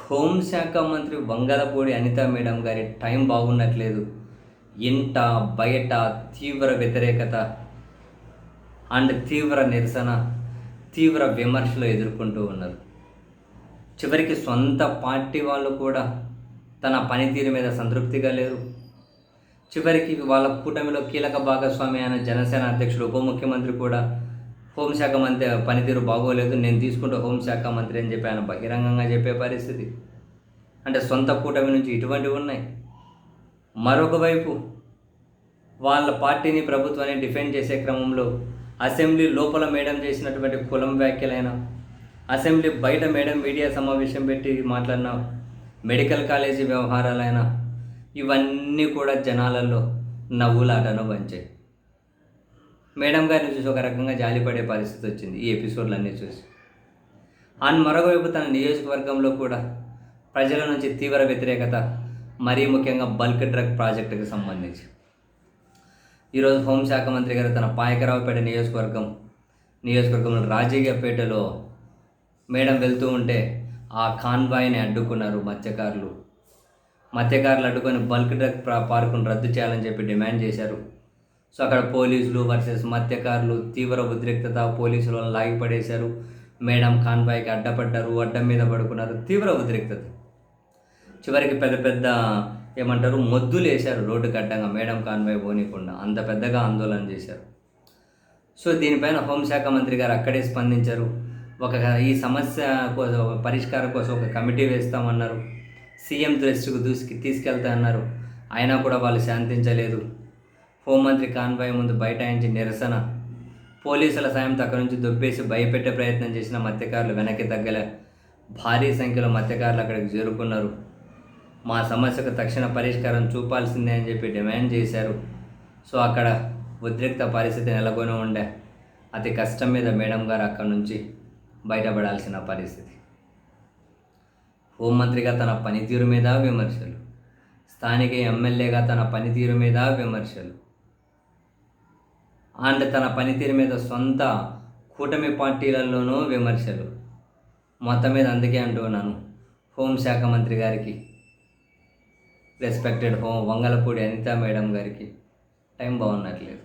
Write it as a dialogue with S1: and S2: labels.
S1: హోంశాఖ మంత్రి వంగలపూడి అనిత మేడం గారి టైం బాగున్నట్లేదు. ఇంట బయట తీవ్ర వ్యతిరేకత అండ్ తీవ్ర నిరసన, తీవ్ర విమర్శలు ఎదుర్కొంటూ ఉన్నారు. చివరికి సొంత పార్టీ వాళ్ళు కూడా తన పనితీరు మీద సంతృప్తిగా లేరు. చివరికి వాళ్ళ కూటమిలో కీలక భాగస్వామి అయిన జనసేన అధ్యక్షుడు ఉప ముఖ్యమంత్రి కూడా హోంశాఖ మంత్రి పనితీరు బాగోలేదు, నేను తీసుకుంటే హోంశాఖ మంత్రి అని చెప్పి ఆయన బహిరంగంగా చెప్పే పరిస్థితి. అంటే సొంత కూటమి నుంచి ఇటువంటివి ఉన్నాయి. మరొక వైపు వాళ్ళ పార్టీని, ప్రభుత్వాన్ని డిఫెండ్ చేసే క్రమంలో అసెంబ్లీ లోపల మేడం చేసినటువంటి కులం వ్యాఖ్యలైన, అసెంబ్లీ బయట మేడం మీడియా సమావేశం పెట్టి మాట్లాడిన మెడికల్ కాలేజీ వ్యవహారాలైన, ఇవన్నీ కూడా జనాలలో నవ్వులాటను వంచాయి. మేడం గారిని చూసి ఒక రకంగా జాలిపడే పరిస్థితి వచ్చింది ఈ ఎపిసోడ్లన్నీ చూసి. అండ్ మరోవైపు తన నియోజకవర్గంలో కూడా ప్రజల నుంచి తీవ్ర వ్యతిరేకత, మరీ ముఖ్యంగా బల్క్ డ్రగ్ ప్రాజెక్టుకి సంబంధించి. ఈరోజు హోంశాఖ మంత్రి గారు తన పాయకరావుపేట నియోజకవర్గంలో రాజయ్యపేటలో మేడం వెళ్తూ ఉంటే ఆ కాన్వాయ్ని అడ్డుకున్నారు మత్స్యకారులు. అడ్డుకొని బల్క్ డ్రగ్ పార్కును రద్దు చేయాలని చెప్పి డిమాండ్ చేశారు. సో అక్కడ పోలీసులు వర్సెస్ మత్స్యకారులు తీవ్ర ఉద్రిక్తత, పోలీసులు లాగిపడేశారు. మేడం కాన్వాయ్కి అడ్డపడ్డారు, అడ్డం మీద పడుకున్నారు, తీవ్ర ఉద్రిక్తత. చివరికి పెద్ద ఏమంటారు మొద్దులు వేశారు రోడ్డుకి అడ్డంగా, మేడం కాన్వాయ్ పోనీకుండా, అంత పెద్దగా ఆందోళన చేశారు. సో దీనిపైన హోంశాఖ మంత్రి గారు అక్కడే స్పందించారు. ఈ సమస్య కోసం పరిష్కారం కోసం ఒక కమిటీ వేస్తామన్నారు. సీఎం దృష్టికి తీసుకెళ్తా అన్నారు. అయినా కూడా వాళ్ళు శాంతించలేదు. హోంమంత్రి కాన్వాయ్ ముందు బైఠాయించి నిరసన, పోలీసుల సాయంతో అక్కడి నుంచి దొబ్బేసి భయపెట్టే ప్రయత్నం చేసిన మత్స్యకారులు వెనక్కి తగ్గలే. భారీ సంఖ్యలో మత్స్యకారులు అక్కడికి చేరుకున్నారు. మా సమస్యకు తక్షణ పరిష్కారం చూపాల్సిందే అని చెప్పి డిమాండ్ చేశారు. సో అక్కడ ఉద్రిక్త పరిస్థితి నెలకొని ఉండే. అతి కష్టం మీద మేడం గారు అక్కడి నుంచి బయటపడాల్సిన పరిస్థితి. హోంమంత్రిగా తన పనితీరు మీద విమర్శలు, స్థానిక ఎమ్మెల్యేగా తన పనితీరు మీద విమర్శలు, అండ్ తన పనితీరు మీద సొంత కూటమి పార్టీలలోనూ విమర్శలు. మొత్తం మీద అందుకే అంటున్నాను, హోంశాఖ మంత్రి గారికి, రెస్పెక్టెడ్ వంగలపూడి అనిత మేడం గారికి టైం బాగున్నట్లేదు.